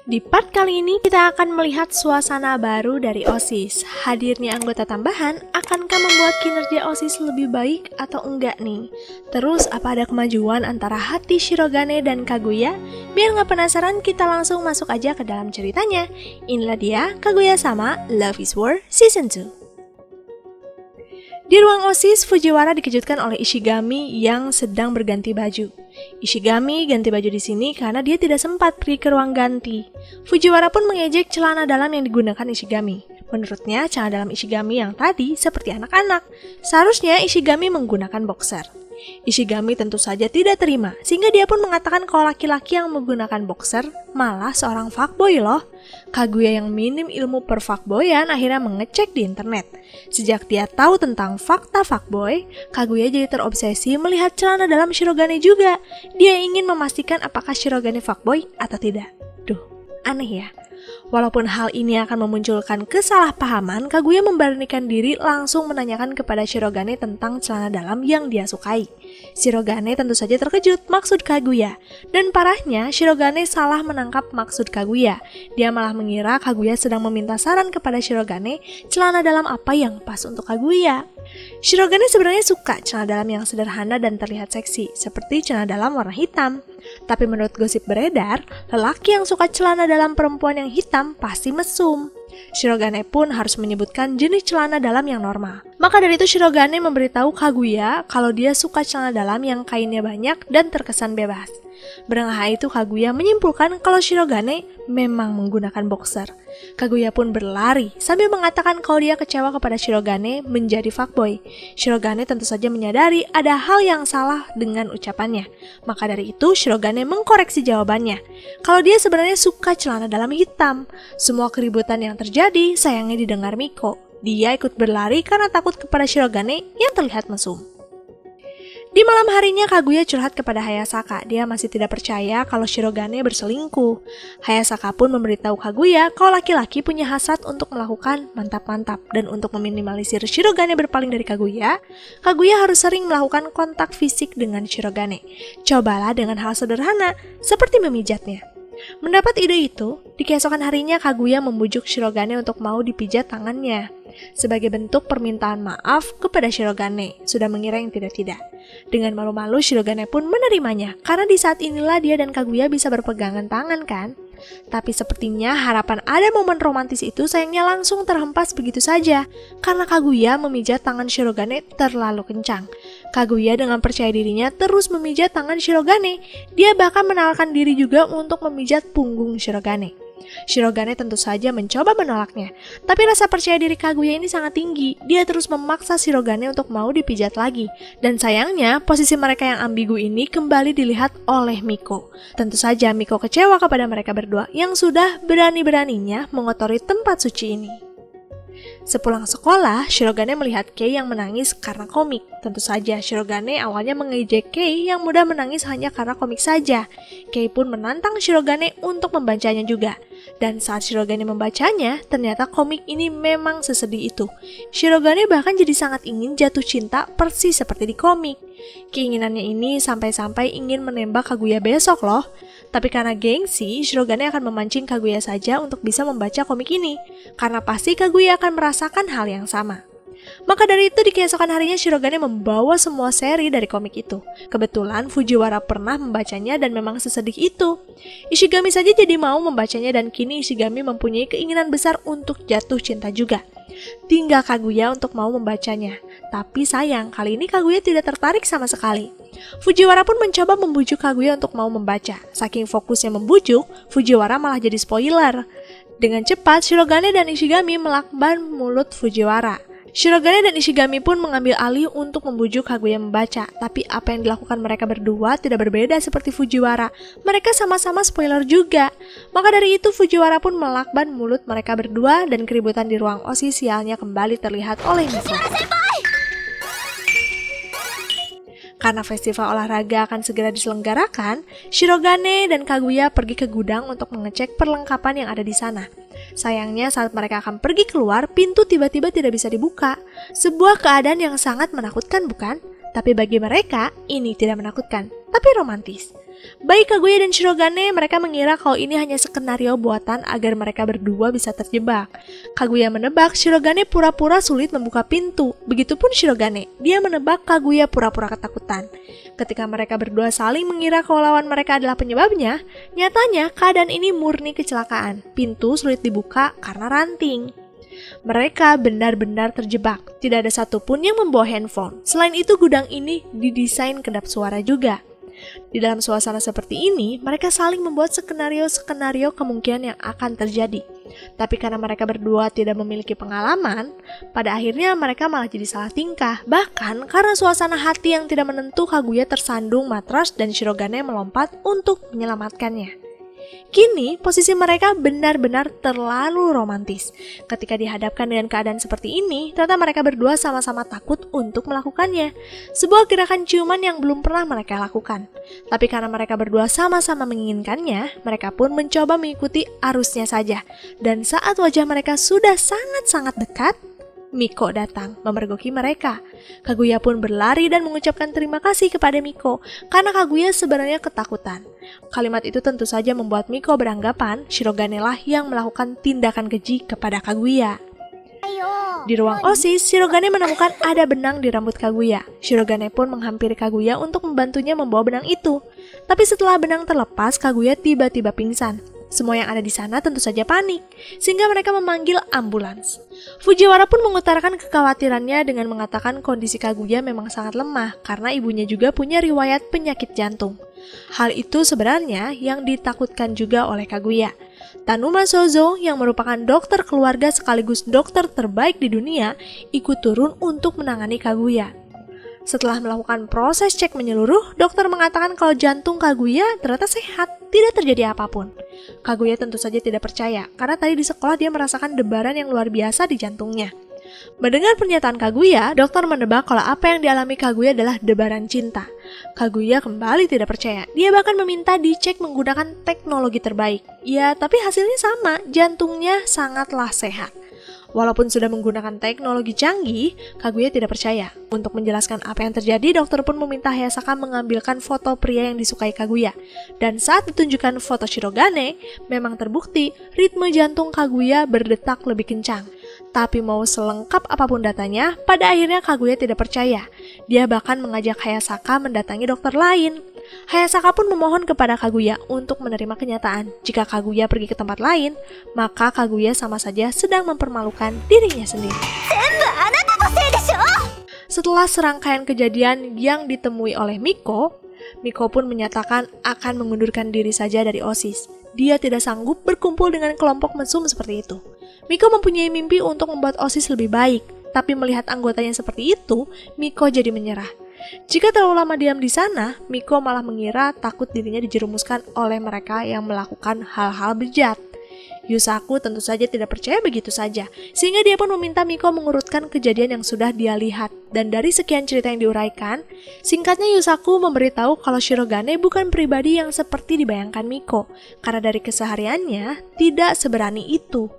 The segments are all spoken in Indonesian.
Di part kali ini kita akan melihat suasana baru dari OSIS. Hadirnya anggota tambahan akankah membuat kinerja OSIS lebih baik atau enggak nih? Terus apa ada kemajuan antara hati Shirogane dan Kaguya? Biar nggak penasaran, kita langsung masuk aja ke dalam ceritanya. Inilah dia Kaguya-sama Love is War Season 2. Di ruang OSIS, Fujiwara dikejutkan oleh Ishigami yang sedang berganti baju. Ishigami ganti baju di sini karena dia tidak sempat pergi ke ruang ganti. Fujiwara pun mengejek celana dalam yang digunakan Ishigami. Menurutnya, celana dalam Ishigami yang tadi seperti anak-anak. Seharusnya Ishigami menggunakan boxer. Ishigami tentu saja tidak terima, sehingga dia pun mengatakan kalau laki-laki yang menggunakan boxer malah seorang fuckboy loh. Kaguya yang minim ilmu per-fuckboyan akhirnya mengecek di internet. Sejak dia tahu tentang fakta fuckboy, Kaguya jadi terobsesi melihat celana dalam Shirogane juga. Dia ingin memastikan apakah Shirogane fuckboy atau tidak. Duh, aneh ya. Walaupun hal ini akan memunculkan kesalahpahaman, Kaguya memberanikan diri langsung menanyakan kepada Shirogane tentang celana dalam yang dia sukai. Shirogane tentu saja terkejut maksud Kaguya. Dan parahnya, Shirogane salah menangkap maksud Kaguya. Dia malah mengira Kaguya sedang meminta saran kepada Shirogane celana dalam apa yang pas untuk Kaguya. Shirogane sebenarnya suka celana dalam yang sederhana dan terlihat seksi, seperti celana dalam warna hitam. Tapi menurut gosip beredar, lelaki yang suka celana dalam perempuan yang hitam pasti mesum. Shirogane pun harus menyebutkan jenis celana dalam yang normal. Maka dari itu Shirogane memberitahu Kaguya kalau dia suka celana dalam yang kainnya banyak dan terkesan bebas. Berengah itu Kaguya menyimpulkan kalau Shirogane memang menggunakan boxer. Kaguya pun berlari sambil mengatakan kalau dia kecewa kepada Shirogane menjadi fuckboy. Shirogane tentu saja menyadari ada hal yang salah dengan ucapannya. Maka dari itu Shirogane mengkoreksi jawabannya. Kalau dia sebenarnya suka celana dalam hitam. Semua keributan yang terjadi sayangnya didengar Miko. Dia ikut berlari karena takut kepada Shirogane yang terlihat mesum. Di malam harinya Kaguya curhat kepada Hayasaka. Dia masih tidak percaya kalau Shirogane berselingkuh. Hayasaka pun memberitahu Kaguya kalau laki-laki punya hasrat untuk melakukan mantap-mantap. Dan untuk meminimalisir Shirogane berpaling dari Kaguya, Kaguya harus sering melakukan kontak fisik dengan Shirogane. Cobalah dengan hal sederhana seperti memijatnya. Mendapat ide itu, di keesokan harinya Kaguya membujuk Shirogane untuk mau dipijat tangannya. Sebagai bentuk permintaan maaf kepada Shirogane, sudah mengira yang tidak-tidak. Dengan malu-malu Shirogane pun menerimanya, karena di saat inilah dia dan Kaguya bisa berpegangan tangan kan. Tapi sepertinya harapan ada momen romantis itu sayangnya langsung terhempas begitu saja, karena Kaguya memijat tangan Shirogane terlalu kencang. Kaguya dengan percaya dirinya terus memijat tangan Shirogane. Dia bahkan menawarkan diri juga untuk memijat punggung Shirogane. Shirogane tentu saja mencoba menolaknya, tapi rasa percaya diri Kaguya ini sangat tinggi. Dia terus memaksa Shirogane untuk mau dipijat lagi. Dan sayangnya, posisi mereka yang ambigu ini kembali dilihat oleh Miko. Tentu saja Miko kecewa kepada mereka berdua yang sudah berani-beraninya mengotori tempat suci ini. Sepulang sekolah, Shirogane melihat Kei yang menangis karena komik. Tentu saja, Shirogane awalnya mengejek Kei yang mudah menangis hanya karena komik saja. Kei pun menantang Shirogane untuk membacanya juga. Dan saat Shirogane membacanya, ternyata komik ini memang sesedih itu. Shirogane bahkan jadi sangat ingin jatuh cinta persis seperti di komik. Keinginannya ini sampai-sampai ingin menembak Kaguya besok loh. Tapi karena gengsi, Shirogane akan memancing Kaguya saja untuk bisa membaca komik ini. Karena pasti Kaguya akan merasakan hal yang sama. Maka dari itu di keesokan harinya Shirogane membawa semua seri dari komik itu. Kebetulan Fujiwara pernah membacanya dan memang sesedih itu. Ishigami saja jadi mau membacanya dan kini Ishigami mempunyai keinginan besar untuk jatuh cinta juga. Tinggal Kaguya untuk mau membacanya. Tapi sayang, kali ini Kaguya tidak tertarik sama sekali. Fujiwara pun mencoba membujuk Kaguya untuk mau membaca. Saking fokusnya membujuk, Fujiwara malah jadi spoiler. Dengan cepat, Shirogane dan Ishigami melakban mulut Fujiwara. Shirogane dan Ishigami pun mengambil alih untuk membujuk Kaguya membaca. Tapi apa yang dilakukan mereka berdua tidak berbeda seperti Fujiwara. Mereka sama-sama spoiler juga. Maka dari itu Fujiwara pun melakban mulut mereka berdua dan keributan di ruang OSIS sialnya kembali terlihat oleh Miko. Karena festival olahraga akan segera diselenggarakan, Shirogane dan Kaguya pergi ke gudang untuk mengecek perlengkapan yang ada di sana. Sayangnya saat mereka akan pergi keluar, pintu tiba-tiba tidak bisa dibuka. Sebuah keadaan yang sangat menakutkan bukan? Tapi bagi mereka, ini tidak menakutkan. tapi romantis. Baik Kaguya dan Shirogane, mereka mengira kalau ini hanya skenario buatan agar mereka berdua bisa terjebak. Kaguya menebak Shirogane pura-pura sulit membuka pintu. Begitupun Shirogane, dia menebak Kaguya pura-pura ketakutan. Ketika mereka berdua saling mengira kalau lawan mereka adalah penyebabnya, nyatanya keadaan ini murni kecelakaan. Pintu sulit dibuka karena ranting. Mereka benar-benar terjebak. Tidak ada satupun yang membawa handphone. Selain itu, gudang ini didesain kedap suara juga. Di dalam suasana seperti ini, mereka saling membuat skenario-skenario kemungkinan yang akan terjadi. Tapi karena mereka berdua tidak memiliki pengalaman, pada akhirnya mereka malah jadi salah tingkah. Bahkan karena suasana hati yang tidak menentu, Kaguya tersandung matras dan Shirogane melompat untuk menyelamatkannya. Kini, posisi mereka benar-benar terlalu romantis. Ketika dihadapkan dengan keadaan seperti ini, ternyata mereka berdua sama-sama takut untuk melakukannya. Sebuah gerakan ciuman yang belum pernah mereka lakukan. Tapi karena mereka berdua sama-sama menginginkannya, mereka pun mencoba mengikuti arusnya saja. Dan saat wajah mereka sudah sangat-sangat dekat, Miko datang memergoki mereka. Kaguya pun berlari dan mengucapkan terima kasih kepada Miko karena Kaguya sebenarnya ketakutan. Kalimat itu tentu saja membuat Miko beranggapan Shirogane lah yang melakukan tindakan keji kepada Kaguya. Di ruang OSIS, Shirogane menemukan ada benang di rambut Kaguya. Shirogane pun menghampiri Kaguya untuk membantunya membawa benang itu. Tapi setelah benang terlepas, Kaguya tiba-tiba pingsan. Semua yang ada di sana tentu saja panik, sehingga mereka memanggil ambulans. Fujiwara pun mengutarakan kekhawatirannya dengan mengatakan kondisi Kaguya memang sangat lemah karena ibunya juga punya riwayat penyakit jantung. Hal itu sebenarnya yang ditakutkan juga oleh Kaguya. Tanuma Sozo yang merupakan dokter keluarga sekaligus dokter terbaik di dunia ikut turun untuk menangani Kaguya. Setelah melakukan proses cek menyeluruh, dokter mengatakan kalau jantung Kaguya ternyata sehat, tidak terjadi apapun. Kaguya tentu saja tidak percaya, karena tadi di sekolah dia merasakan debaran yang luar biasa di jantungnya. Mendengar pernyataan Kaguya, dokter menebak kalau apa yang dialami Kaguya adalah debaran cinta. Kaguya kembali tidak percaya, dia bahkan meminta dicek menggunakan teknologi terbaik. Ya, tapi hasilnya sama, jantungnya sangatlah sehat. Walaupun sudah menggunakan teknologi canggih, Kaguya tidak percaya. Untuk menjelaskan apa yang terjadi, dokter pun meminta Hayasaka mengambilkan foto pria yang disukai Kaguya. Dan saat ditunjukkan foto Shirogane, memang terbukti ritme jantung Kaguya berdetak lebih kencang. Tapi mau selengkap apapun datanya, pada akhirnya Kaguya tidak percaya. Dia bahkan mengajak Hayasaka mendatangi dokter lain. Hayasaka pun memohon kepada Kaguya untuk menerima kenyataan. Jika Kaguya pergi ke tempat lain, maka Kaguya sama saja sedang mempermalukan dirinya sendiri. Setelah serangkaian kejadian yang ditemui oleh Miko, Miko pun menyatakan akan mengundurkan diri saja dari OSIS. Dia tidak sanggup berkumpul dengan kelompok mesum seperti itu. Miko mempunyai mimpi untuk membuat OSIS lebih baik, tapi melihat anggotanya seperti itu, Miko jadi menyerah. Jika terlalu lama diam di sana, Miko malah mengira takut dirinya dijerumuskan oleh mereka yang melakukan hal-hal bejat. Yusaku tentu saja tidak percaya begitu saja, sehingga dia pun meminta Miko mengurutkan kejadian yang sudah dia lihat. Dan dari sekian cerita yang diuraikan, singkatnya Yusaku memberitahu kalau Shirogane bukan pribadi yang seperti dibayangkan Miko, karena dari kesehariannya tidak seberani itu.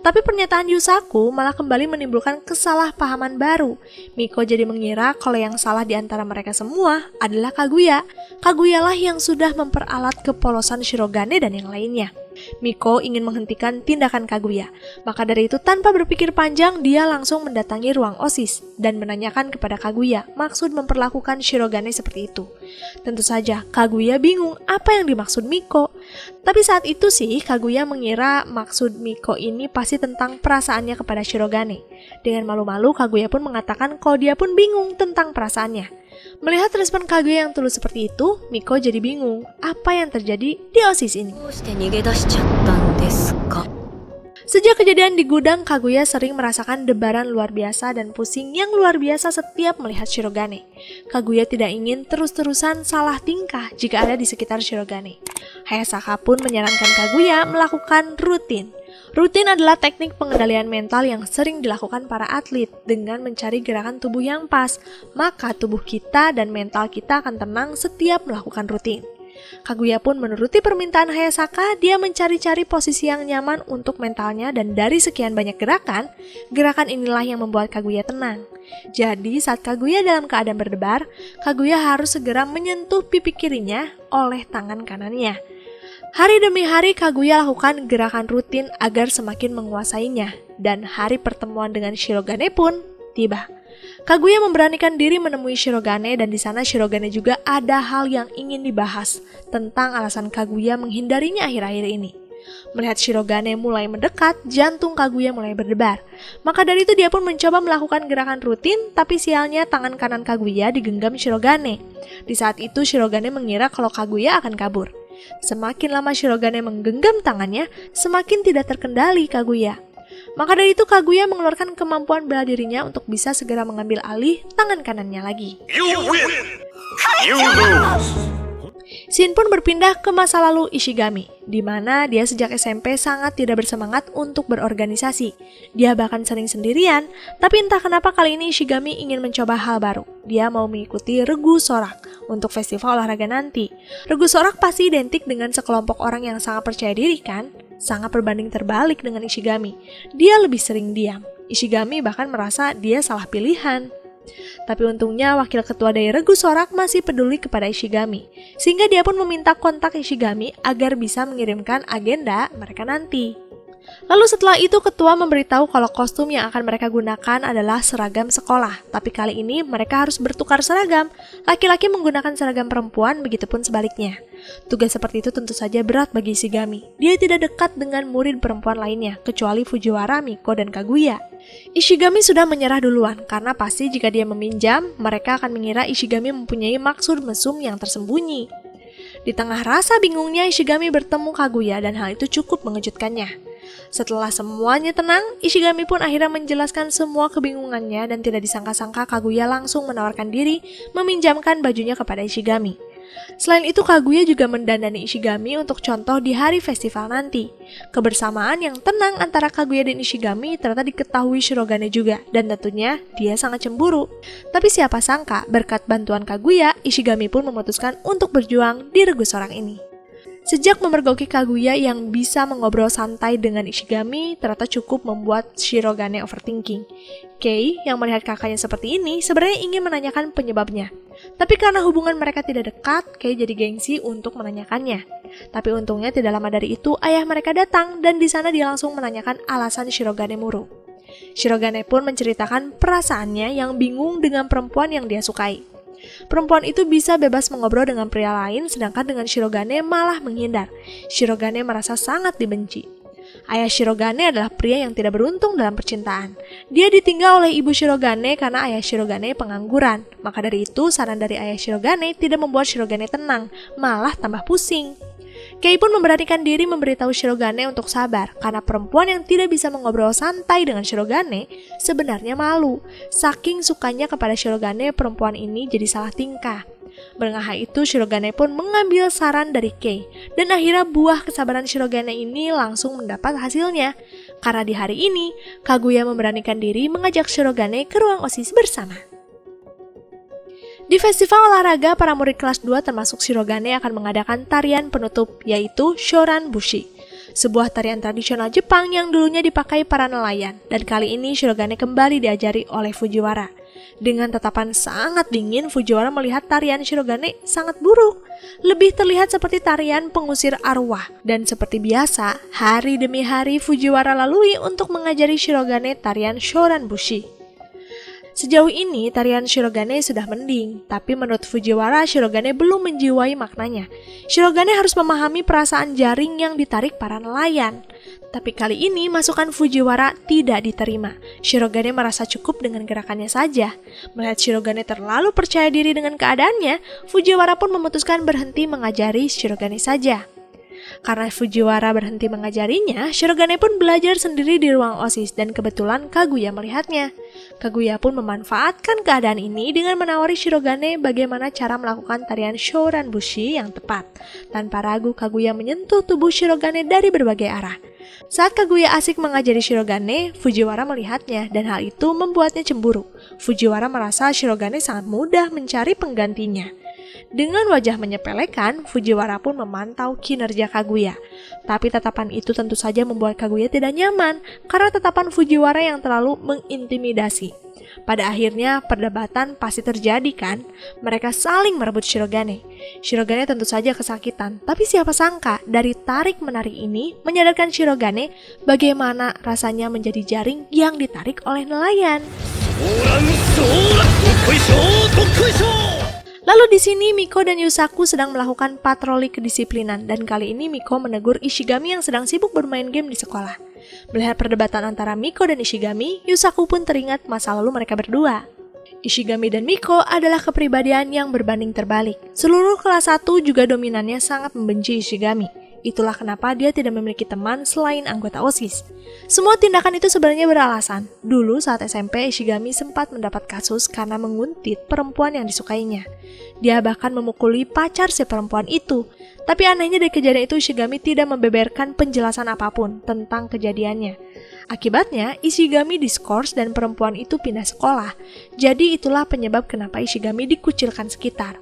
Tapi pernyataan Yusaku malah kembali menimbulkan kesalahpahaman baru. Miko jadi mengira kalau yang salah di antara mereka semua adalah Kaguya. Kaguyalah yang sudah memperalat kepolosan Shirogane dan yang lainnya. Miko ingin menghentikan tindakan Kaguya. Maka dari itu tanpa berpikir panjang dia langsung mendatangi ruang OSIS dan menanyakan kepada Kaguya maksud memperlakukan Shirogane seperti itu. Tentu saja Kaguya bingung apa yang dimaksud Miko. Tapi saat itu sih Kaguya mengira maksud Miko ini pasti tentang perasaannya kepada Shirogane. Dengan malu-malu Kaguya pun mengatakan kalau dia pun bingung tentang perasaannya. Melihat respon Kaguya yang tulus seperti itu, Miko jadi bingung apa yang terjadi di OSIS ini. Sejak kejadian di gudang, Kaguya sering merasakan debaran luar biasa dan pusing yang luar biasa setiap melihat Shirogane. Kaguya tidak ingin terus-terusan salah tingkah jika ada di sekitar Shirogane. Hayasaka pun menyarankan Kaguya melakukan rutin. Rutin adalah teknik pengendalian mental yang sering dilakukan para atlet dengan mencari gerakan tubuh yang pas. Maka tubuh kita dan mental kita akan tenang setiap melakukan rutin. Kaguya pun menuruti permintaan Hayasaka, dia mencari-cari posisi yang nyaman untuk mentalnya dan dari sekian banyak gerakan inilah yang membuat Kaguya tenang. Jadi saat Kaguya dalam keadaan berdebar, Kaguya harus segera menyentuh pipi kirinya oleh tangan kanannya. Hari demi hari Kaguya lakukan gerakan rutin agar semakin menguasainya dan hari pertemuan dengan Shirogane pun tiba. Kaguya memberanikan diri menemui Shirogane dan di sana Shirogane juga ada hal yang ingin dibahas tentang alasan Kaguya menghindarinya akhir-akhir ini. Melihat Shirogane mulai mendekat, jantung Kaguya mulai berdebar. Maka dari itu dia pun mencoba melakukan gerakan rutin, tapi sialnya tangan kanan Kaguya digenggam Shirogane. Di saat itu Shirogane mengira kalau Kaguya akan kabur. Semakin lama Shirogane menggenggam tangannya, semakin tidak terkendali Kaguya. Maka dari itu Kaguya mengeluarkan kemampuan bela dirinya untuk bisa segera mengambil alih tangan kanannya lagi. You win. You lose. Shin pun berpindah ke masa lalu Ishigami, di mana dia sejak SMP sangat tidak bersemangat untuk berorganisasi. Dia bahkan sering sendirian, tapi entah kenapa kali ini Ishigami ingin mencoba hal baru. Dia mau mengikuti Regu Sorak untuk festival olahraga nanti. Regu Sorak pasti identik dengan sekelompok orang yang sangat percaya diri kan? Sangat berbanding terbalik dengan Ishigami. Dia lebih sering diam. Ishigami bahkan merasa dia salah pilihan. Tapi untungnya wakil ketua dari Regu Sorak masih peduli kepada Ishigami, sehingga dia pun meminta kontak Ishigami agar bisa mengirimkan agenda mereka nanti. Lalu setelah itu ketua memberitahu kalau kostum yang akan mereka gunakan adalah seragam sekolah, tapi kali ini mereka harus bertukar seragam. Laki-laki menggunakan seragam perempuan, begitupun sebaliknya. Tugas seperti itu tentu saja berat bagi Ishigami. Dia tidak dekat dengan murid perempuan lainnya, kecuali Fujiwara, Miko, dan Kaguya. Ishigami sudah menyerah duluan, karena pasti jika dia meminjam, mereka akan mengira Ishigami mempunyai maksud mesum yang tersembunyi. Di tengah rasa bingungnya, Ishigami bertemu Kaguya dan hal itu cukup mengejutkannya. Setelah semuanya tenang, Ishigami pun akhirnya menjelaskan semua kebingungannya dan tidak disangka-sangka Kaguya langsung menawarkan diri meminjamkan bajunya kepada Ishigami. Selain itu Kaguya juga mendandani Ishigami untuk contoh di hari festival nanti. Kebersamaan yang tenang antara Kaguya dan Ishigami ternyata diketahui Shirogane juga dan tentunya dia sangat cemburu. Tapi siapa sangka berkat bantuan Kaguya, Ishigami pun memutuskan untuk berjuang di Regu Sorak ini. Sejak memergoki Kaguya yang bisa mengobrol santai dengan Ishigami, ternyata cukup membuat Shirogane overthinking. Kei yang melihat kakaknya seperti ini sebenarnya ingin menanyakan penyebabnya. Tapi karena hubungan mereka tidak dekat, Kei jadi gengsi untuk menanyakannya. Tapi untungnya tidak lama dari itu ayah mereka datang dan di sana dia langsung menanyakan alasan Shirogane murung. Shirogane pun menceritakan perasaannya yang bingung dengan perempuan yang dia sukai. Perempuan itu bisa bebas mengobrol dengan pria lain, sedangkan dengan Shirogane malah menghindar. Shirogane merasa sangat dibenci. Ayah Shirogane adalah pria yang tidak beruntung dalam percintaan. Dia ditinggal oleh ibu Shirogane karena ayah Shirogane pengangguran. Maka dari itu, saran dari ayah Shirogane tidak membuat Shirogane tenang, malah tambah pusing. Kei pun memberanikan diri memberitahu Shirogane untuk sabar, karena perempuan yang tidak bisa mengobrol santai dengan Shirogane sebenarnya malu. Saking sukanya kepada Shirogane, perempuan ini jadi salah tingkah. Menengah itu, Shirogane pun mengambil saran dari Kei, dan akhirnya buah kesabaran Shirogane ini langsung mendapat hasilnya. Karena di hari ini, Kaguya memberanikan diri mengajak Shirogane ke ruang OSIS bersama. Di festival olahraga, para murid kelas 2 termasuk Shirogane akan mengadakan tarian penutup, yaitu Shoran Bushi. Sebuah tarian tradisional Jepang yang dulunya dipakai para nelayan, dan kali ini Shirogane kembali diajari oleh Fujiwara. Dengan tatapan sangat dingin, Fujiwara melihat tarian Shirogane sangat buruk. Lebih terlihat seperti tarian pengusir arwah. Dan seperti biasa, hari demi hari Fujiwara lalui untuk mengajari Shirogane tarian Shoran Bushi. Sejauh ini, tarian Shirogane sudah mending, tapi menurut Fujiwara, Shirogane belum menjiwai maknanya. Shirogane harus memahami perasaan jaring yang ditarik para nelayan. Tapi kali ini, masukan Fujiwara tidak diterima. Shirogane merasa cukup dengan gerakannya saja. Melihat Shirogane terlalu percaya diri dengan keadaannya, Fujiwara pun memutuskan berhenti mengajari Shirogane saja. Karena Fujiwara berhenti mengajarinya, Shirogane pun belajar sendiri di ruang OSIS dan kebetulan Kaguya melihatnya. Kaguya pun memanfaatkan keadaan ini dengan menawari Shirogane bagaimana cara melakukan tarian Shoran Bushi yang tepat. Tanpa ragu, Kaguya menyentuh tubuh Shirogane dari berbagai arah. Saat Kaguya asik mengajari Shirogane, Fujiwara melihatnya dan hal itu membuatnya cemburu. Fujiwara merasa Shirogane sangat mudah mencari penggantinya. Dengan wajah menyepelekan, Fujiwara pun memantau kinerja Kaguya. Tapi tatapan itu tentu saja membuat Kaguya tidak nyaman karena tatapan Fujiwara yang terlalu mengintimidasi. Pada akhirnya perdebatan pasti terjadi kan? Mereka saling merebut Shirogane. Shirogane tentu saja kesakitan, tapi siapa sangka dari tarik-menarik ini menyadarkan Shirogane bagaimana rasanya menjadi jaring yang ditarik oleh nelayan. Lalu di sini Miko dan Yusaku sedang melakukan patroli kedisiplinan dan kali ini Miko menegur Ishigami yang sedang sibuk bermain game di sekolah. Melihat perdebatan antara Miko dan Ishigami, Yusaku pun teringat masa lalu mereka berdua. Ishigami dan Miko adalah kepribadian yang berbanding terbalik. Seluruh kelas 1 juga dominannya sangat membenci Ishigami. Itulah kenapa dia tidak memiliki teman selain anggota OSIS. Semua tindakan itu sebenarnya beralasan. Dulu saat SMP, Ishigami sempat mendapat kasus karena menguntit perempuan yang disukainya. Dia bahkan memukuli pacar si perempuan itu. Tapi anehnya dari kejadian itu Ishigami tidak membeberkan penjelasan apapun tentang kejadiannya. Akibatnya, Ishigami diskors dan perempuan itu pindah sekolah. Jadi itulah penyebab kenapa Ishigami dikucilkan sekitar.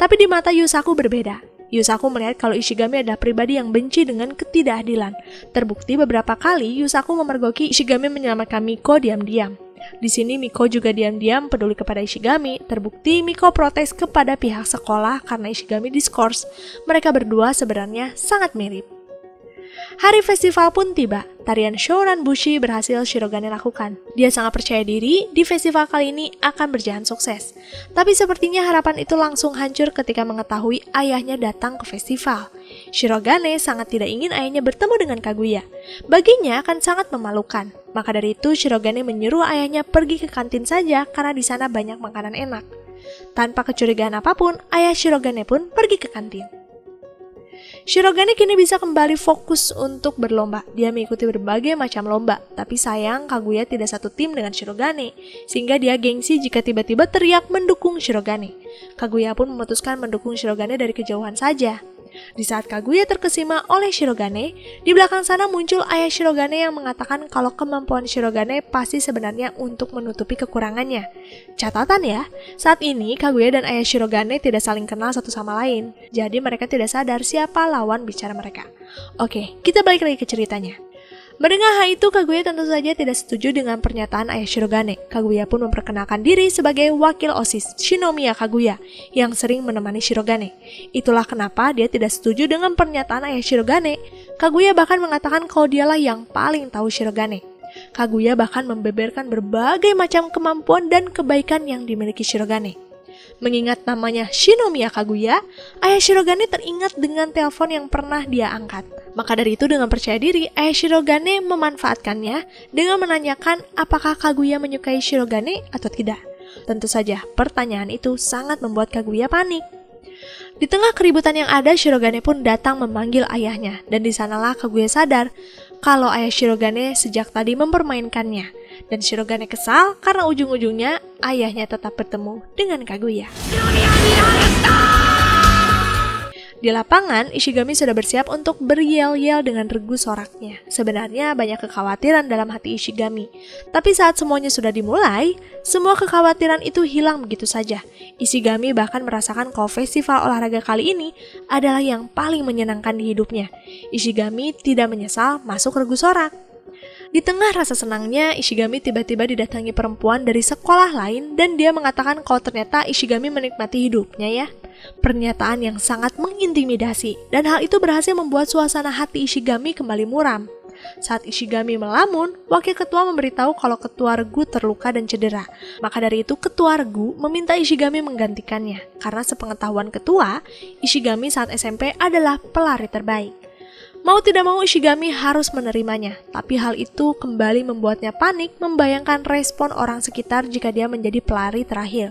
Tapi di mata Yusaku berbeda. Yusaku melihat kalau Ishigami adalah pribadi yang benci dengan ketidakadilan. Terbukti beberapa kali Yusaku memergoki Ishigami menyelamatkan Miko diam-diam. Di sini Miko juga diam-diam peduli kepada Ishigami. Terbukti Miko protes kepada pihak sekolah karena Ishigami diskors. Mereka berdua sebenarnya sangat mirip. Hari festival pun tiba. Tarian Shoran Bushi berhasil Shirogane lakukan. Dia sangat percaya diri di festival kali ini akan berjalan sukses. Tapi sepertinya harapan itu langsung hancur ketika mengetahui ayahnya datang ke festival. Shirogane sangat tidak ingin ayahnya bertemu dengan Kaguya. Baginya akan sangat memalukan. Maka dari itu Shirogane menyuruh ayahnya pergi ke kantin saja karena di sana banyak makanan enak. Tanpa kecurigaan apapun, ayah Shirogane pun pergi ke kantin. Shirogane kini bisa kembali fokus untuk berlomba. Dia mengikuti berbagai macam lomba, tapi sayang Kaguya tidak satu tim dengan Shirogane, sehingga dia gengsi jika tiba-tiba teriak mendukung Shirogane. Kaguya pun memutuskan mendukung Shirogane dari kejauhan saja. Di saat Kaguya terkesima oleh Shirogane, di belakang sana muncul ayah Shirogane yang mengatakan kalau kemampuan Shirogane pasti sebenarnya untuk menutupi kekurangannya. Catatan ya, saat ini Kaguya dan ayah Shirogane tidak saling kenal satu sama lain, jadi mereka tidak sadar siapa lawan bicara mereka. Oke, kita balik lagi ke ceritanya. Mendengar hal itu, Kaguya tentu saja tidak setuju dengan pernyataan ayah Shirogane. Kaguya pun memperkenalkan diri sebagai wakil OSIS Shinomiya Kaguya yang sering menemani Shirogane. Itulah kenapa dia tidak setuju dengan pernyataan ayah Shirogane. Kaguya bahkan mengatakan kalau dialah yang paling tahu Shirogane. Kaguya bahkan membeberkan berbagai macam kemampuan dan kebaikan yang dimiliki Shirogane. Mengingat namanya Shinomiya Kaguya, ayah Shirogane teringat dengan telepon yang pernah dia angkat. Maka dari itu dengan percaya diri, ayah Shirogane memanfaatkannya dengan menanyakan apakah Kaguya menyukai Shirogane atau tidak. Tentu saja, pertanyaan itu sangat membuat Kaguya panik. Di tengah keributan yang ada, Shirogane pun datang memanggil ayahnya, dan di sanalah Kaguya sadar kalau ayah Shirogane sejak tadi mempermainkannya. Dan Shirogane kesal karena ujung-ujungnya ayahnya tetap bertemu dengan Kaguya. Di lapangan, Ishigami sudah bersiap untuk beryel-yel dengan regu soraknya. Sebenarnya banyak kekhawatiran dalam hati Ishigami. Tapi saat semuanya sudah dimulai, semua kekhawatiran itu hilang begitu saja. Ishigami bahkan merasakan kalau festival olahraga kali ini adalah yang paling menyenangkan di hidupnya. Ishigami tidak menyesal masuk regu sorak. Di tengah rasa senangnya, Ishigami tiba-tiba didatangi perempuan dari sekolah lain dan dia mengatakan kalau ternyata Ishigami menikmati hidupnya ya. Pernyataan yang sangat mengintimidasi dan hal itu berhasil membuat suasana hati Ishigami kembali muram. Saat Ishigami melamun, wakil ketua memberitahu kalau ketua regu terluka dan cedera. Maka dari itu ketua regu meminta Ishigami menggantikannya. Karena sepengetahuan ketua, Ishigami saat SMP adalah pelari terbaik. Mau tidak mau Ishigami harus menerimanya, tapi hal itu kembali membuatnya panik membayangkan respon orang sekitar jika dia menjadi pelari terakhir.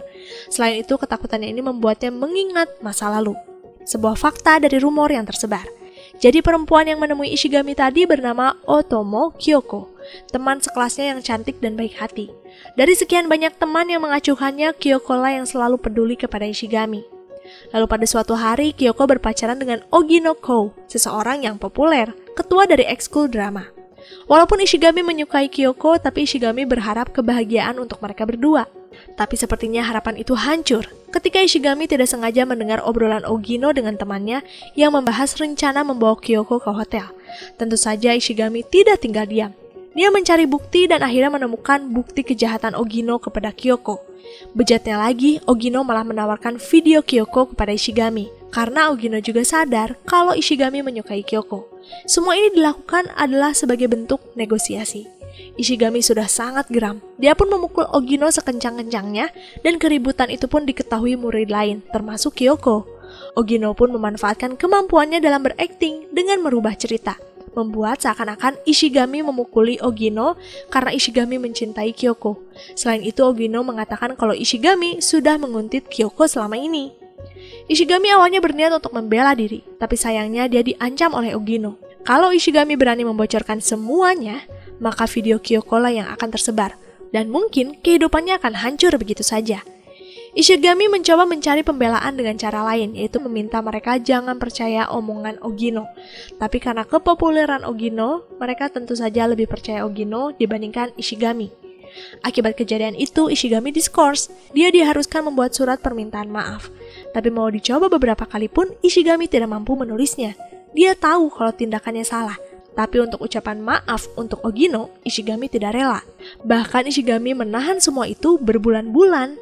Selain itu, ketakutannya ini membuatnya mengingat masa lalu. Sebuah fakta dari rumor yang tersebar. Jadi perempuan yang menemui Ishigami tadi bernama Otomo Kyoko, teman sekelasnya yang cantik dan baik hati. Dari sekian banyak teman yang mengacuhkannya, Kyoko lah yang selalu peduli kepada Ishigami. Lalu pada suatu hari, Kyoko berpacaran dengan Ogino Kou, seseorang yang populer, ketua dari ekskul drama. Walaupun Ishigami menyukai Kyoko, tapi Ishigami berharap kebahagiaan untuk mereka berdua. Tapi sepertinya harapan itu hancur ketika Ishigami tidak sengaja mendengar obrolan Ogino dengan temannya yang membahas rencana membawa Kyoko ke hotel. Tentu saja Ishigami tidak tinggal diam. Dia mencari bukti dan akhirnya menemukan bukti kejahatan Ogino kepada Kyoko. Bejatnya lagi, Ogino malah menawarkan video Kyoko kepada Ishigami karena Ogino juga sadar kalau Ishigami menyukai Kyoko. Semua ini dilakukan adalah sebagai bentuk negosiasi. Ishigami sudah sangat geram. Dia pun memukul Ogino sekencang-kencangnya dan keributan itu pun diketahui murid lain, termasuk Kyoko. Ogino pun memanfaatkan kemampuannya dalam berakting dengan merubah cerita, membuat seakan-akan Ishigami memukuli Ogino karena Ishigami mencintai Kyoko. Selain itu, Ogino mengatakan kalau Ishigami sudah menguntit Kyoko selama ini. Ishigami awalnya berniat untuk membela diri, tapi sayangnya dia diancam oleh Ogino. Kalau Ishigami berani membocorkan semuanya, maka video Kyoko lah yang akan tersebar, dan mungkin kehidupannya akan hancur begitu saja. Ishigami mencoba mencari pembelaan dengan cara lain, yaitu meminta mereka jangan percaya omongan Ogino. Tapi karena kepopuleran Ogino, mereka tentu saja lebih percaya Ogino dibandingkan Ishigami. Akibat kejadian itu, Ishigami diskors. Dia diharuskan membuat surat permintaan maaf. Tapi mau dicoba beberapa kali pun, Ishigami tidak mampu menulisnya. Dia tahu kalau tindakannya salah. Tapi untuk ucapan maaf untuk Ogino, Ishigami tidak rela. Bahkan Ishigami menahan semua itu berbulan-bulan.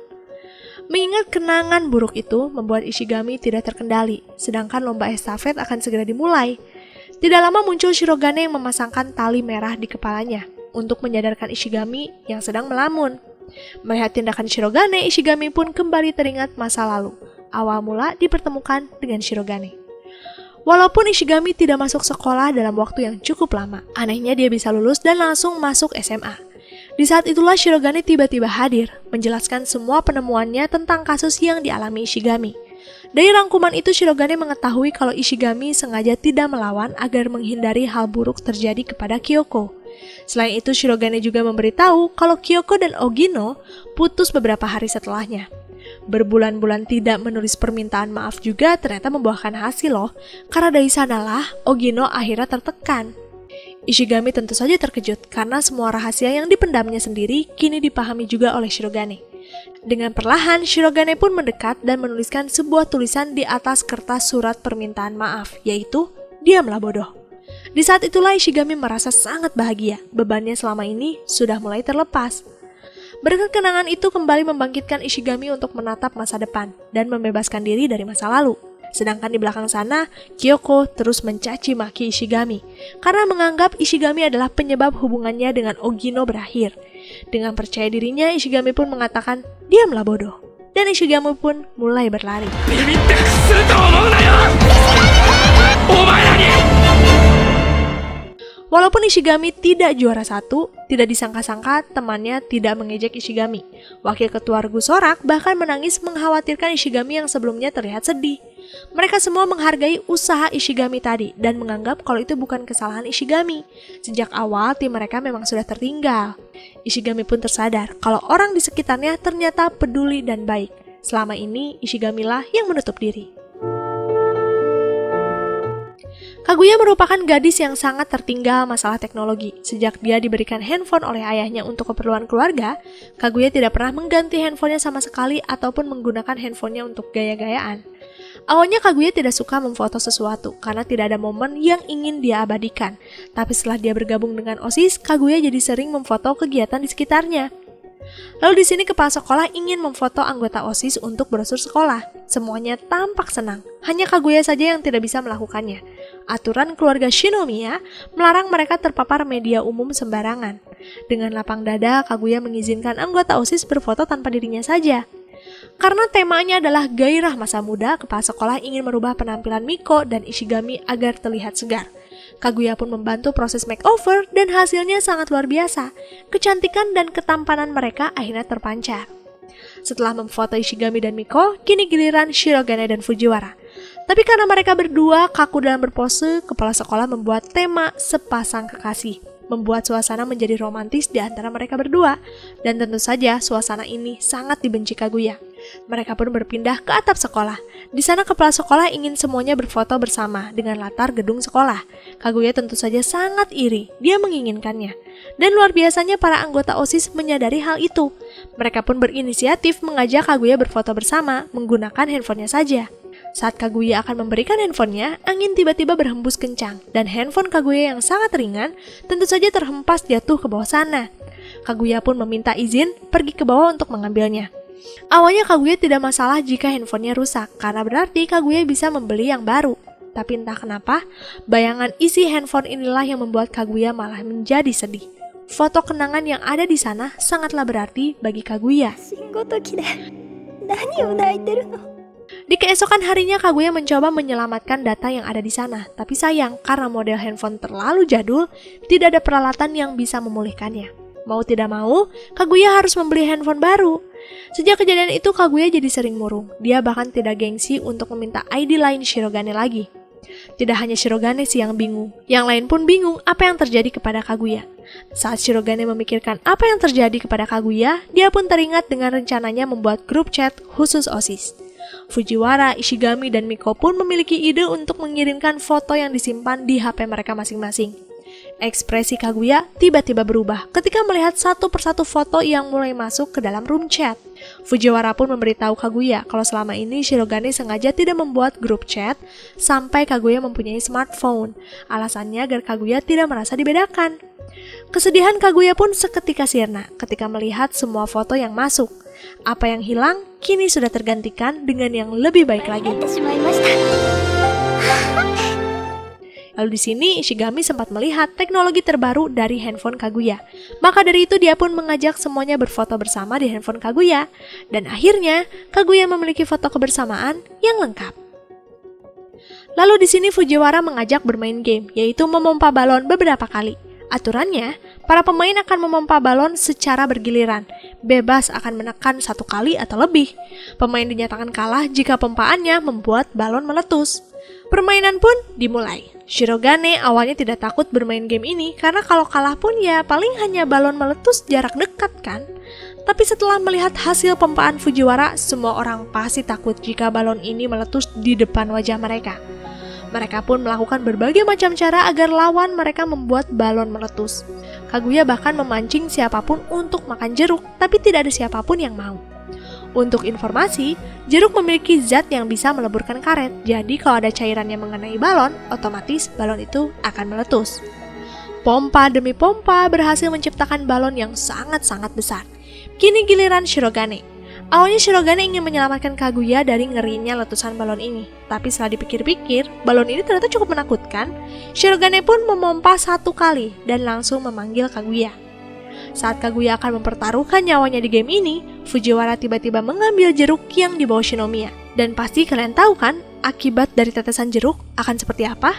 Mengingat kenangan buruk itu membuat Ishigami tidak terkendali, sedangkan lomba estafet akan segera dimulai. Tidak lama muncul Shirogane yang memasangkan tali merah di kepalanya untuk menyadarkan Ishigami yang sedang melamun. Melihat tindakan Shirogane, Ishigami pun kembali teringat masa lalu. Awal mula dipertemukan dengan Shirogane. Walaupun Ishigami tidak masuk sekolah dalam waktu yang cukup lama, anehnya dia bisa lulus dan langsung masuk SMA. Di saat itulah Shirogane tiba-tiba hadir, menjelaskan semua penemuannya tentang kasus yang dialami Ishigami. Dari rangkuman itu, Shirogane mengetahui kalau Ishigami sengaja tidak melawan agar menghindari hal buruk terjadi kepada Kyoko. Selain itu, Shirogane juga memberitahu kalau Kyoko dan Ogino putus beberapa hari setelahnya. Berbulan-bulan tidak menulis permintaan maaf juga ternyata membuahkan hasil loh, karena dari sanalah Ogino akhirnya tertekan. Ishigami tentu saja terkejut karena semua rahasia yang dipendamnya sendiri kini dipahami juga oleh Shirogane. Dengan perlahan, Shirogane pun mendekat dan menuliskan sebuah tulisan di atas kertas surat permintaan maaf, yaitu, "Diamlah bodoh." Di saat itulah Ishigami merasa sangat bahagia, bebannya selama ini sudah mulai terlepas. Berkat kenangan itu kembali membangkitkan Ishigami untuk menatap masa depan dan membebaskan diri dari masa lalu. Sedangkan di belakang sana, Kyoko terus mencaci maki Ishigami karena menganggap Ishigami adalah penyebab hubungannya dengan Ogino berakhir. Dengan percaya dirinya, Ishigami pun mengatakan, "Diamlah bodoh." Dan Ishigami pun mulai berlari. Walaupun Ishigami tidak juara satu, tidak disangka-sangka temannya tidak mengejek Ishigami. Wakil ketua Regu Sorak bahkan menangis mengkhawatirkan Ishigami yang sebelumnya terlihat sedih. Mereka semua menghargai usaha Ishigami tadi dan menganggap kalau itu bukan kesalahan Ishigami. Sejak awal tim mereka memang sudah tertinggal. Ishigami pun tersadar kalau orang di sekitarnya ternyata peduli dan baik. Selama ini Ishigami-lah yang menutup diri. Kaguya merupakan gadis yang sangat tertinggal masalah teknologi. Sejak dia diberikan handphone oleh ayahnya untuk keperluan keluarga, Kaguya tidak pernah mengganti handphonenya sama sekali ataupun menggunakan handphonenya untuk gaya-gayaan. Awalnya Kaguya tidak suka memfoto sesuatu karena tidak ada momen yang ingin dia abadikan. Tapi setelah dia bergabung dengan OSIS, Kaguya jadi sering memfoto kegiatan di sekitarnya. Lalu di sini kepala sekolah ingin memfoto anggota OSIS untuk brosur sekolah. Semuanya tampak senang, hanya Kaguya saja yang tidak bisa melakukannya. Aturan keluarga Shinomiya melarang mereka terpapar media umum sembarangan. Dengan lapang dada, Kaguya mengizinkan anggota OSIS berfoto tanpa dirinya saja. Karena temanya adalah gairah masa muda, kepala sekolah ingin merubah penampilan Miko dan Ishigami agar terlihat segar. Kaguya pun membantu proses makeover dan hasilnya sangat luar biasa. Kecantikan dan ketampanan mereka akhirnya terpancar. Setelah memfoto Ishigami dan Miko, kini giliran Shirogane dan Fujiwara. Tapi karena mereka berdua kaku dalam berpose, kepala sekolah membuat tema sepasang kekasih, membuat suasana menjadi romantis di antara mereka berdua. Dan tentu saja suasana ini sangat dibenci Kaguya. Mereka pun berpindah ke atap sekolah. Di sana kepala sekolah ingin semuanya berfoto bersama dengan latar gedung sekolah. Kaguya tentu saja sangat iri, dia menginginkannya. Dan luar biasanya para anggota OSIS menyadari hal itu. Mereka pun berinisiatif mengajak Kaguya berfoto bersama menggunakan handphonenya saja. Saat Kaguya akan memberikan handphonenya, angin tiba-tiba berhembus kencang, dan handphone Kaguya yang sangat ringan tentu saja terhempas jatuh ke bawah sana. Kaguya pun meminta izin pergi ke bawah untuk mengambilnya. Awalnya Kaguya tidak masalah jika handphonenya rusak, karena berarti Kaguya bisa membeli yang baru. Tapi entah kenapa, bayangan isi handphone inilah yang membuat Kaguya malah menjadi sedih. Foto kenangan yang ada di sana sangatlah berarti bagi Kaguya. Di keesokan harinya Kaguya mencoba menyelamatkan data yang ada di sana, tapi sayang karena model handphone terlalu jadul, tidak ada peralatan yang bisa memulihkannya. Mau tidak mau, Kaguya harus membeli handphone baru. Sejak kejadian itu Kaguya jadi sering murung. Dia bahkan tidak gengsi untuk meminta ID lain Shirogane lagi. Tidak hanya Shirogane sih yang bingung, yang lain pun bingung apa yang terjadi kepada Kaguya. Saat Shirogane memikirkan apa yang terjadi kepada Kaguya, dia pun teringat dengan rencananya membuat grup chat khusus OSIS. Fujiwara, Ishigami, dan Miko pun memiliki ide untuk mengirimkan foto yang disimpan di HP mereka masing-masing. Ekspresi Kaguya tiba-tiba berubah ketika melihat satu persatu foto yang mulai masuk ke dalam room chat. Fujiwara pun memberitahu Kaguya kalau selama ini Shirogane sengaja tidak membuat grup chat sampai Kaguya mempunyai smartphone. Alasannya agar Kaguya tidak merasa dibedakan. Kesedihan Kaguya pun seketika sirna ketika melihat semua foto yang masuk. Apa yang hilang kini sudah tergantikan dengan yang lebih baik lagi. Lalu di sini Ishigami sempat melihat teknologi terbaru dari handphone Kaguya. Maka dari itu dia pun mengajak semuanya berfoto bersama di handphone Kaguya. Dan akhirnya Kaguya memiliki foto kebersamaan yang lengkap. Lalu di sini Fujiwara mengajak bermain game, yaitu memompa balon beberapa kali. Aturannya, para pemain akan memompa balon secara bergiliran, bebas akan menekan satu kali atau lebih. Pemain dinyatakan kalah jika pompaannya membuat balon meletus. Permainan pun dimulai. Shirogane awalnya tidak takut bermain game ini karena kalau kalah pun ya paling hanya balon meletus jarak dekat kan. Tapi setelah melihat hasil pompaan Fujiwara, semua orang pasti takut jika balon ini meletus di depan wajah mereka. Mereka pun melakukan berbagai macam cara agar lawan mereka membuat balon meletus. Kaguya bahkan memancing siapapun untuk makan jeruk, tapi tidak ada siapapun yang mau. Untuk informasi, jeruk memiliki zat yang bisa meleburkan karet, jadi kalau ada cairan yang mengenai balon, otomatis balon itu akan meletus. Pompa demi pompa berhasil menciptakan balon yang sangat-sangat besar. Kini giliran Shirogane. Awalnya Shirogane ingin menyelamatkan Kaguya dari ngerinya letusan balon ini. Tapi setelah dipikir-pikir, balon ini ternyata cukup menakutkan. Shirogane pun memompa satu kali dan langsung memanggil Kaguya. Saat Kaguya akan mempertaruhkan nyawanya di game ini, Fujiwara tiba-tiba mengambil jeruk yang dibawa Shinomiya. Dan pasti kalian tahu kan, akibat dari tetesan jeruk akan seperti apa?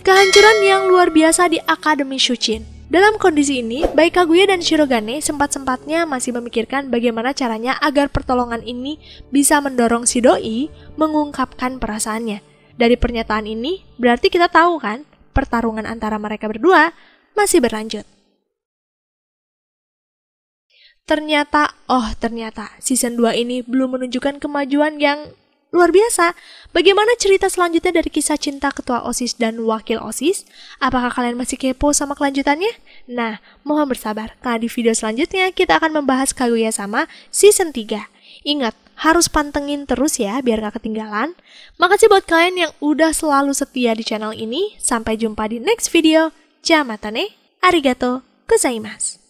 Kehancuran yang luar biasa di Akademi Shuchin. Dalam kondisi ini, baik Kaguya dan Shirogane sempat-sempatnya masih memikirkan bagaimana caranya agar pertolongan ini bisa mendorong si doi mengungkapkan perasaannya. Dari pernyataan ini, berarti kita tahu kan, pertarungan antara mereka berdua masih berlanjut. Ternyata season 2 ini belum menunjukkan kemajuan yang luar biasa. Bagaimana cerita selanjutnya dari kisah cinta ketua OSIS dan wakil OSIS? Apakah kalian masih kepo sama kelanjutannya? Nah, mohon bersabar, karena di video selanjutnya kita akan membahas Kaguya-sama season 3. Ingat, harus pantengin terus ya, biar gak ketinggalan. Makasih buat kalian yang udah selalu setia di channel ini. Sampai jumpa di next video. Jamatane, arigato gozaimasu.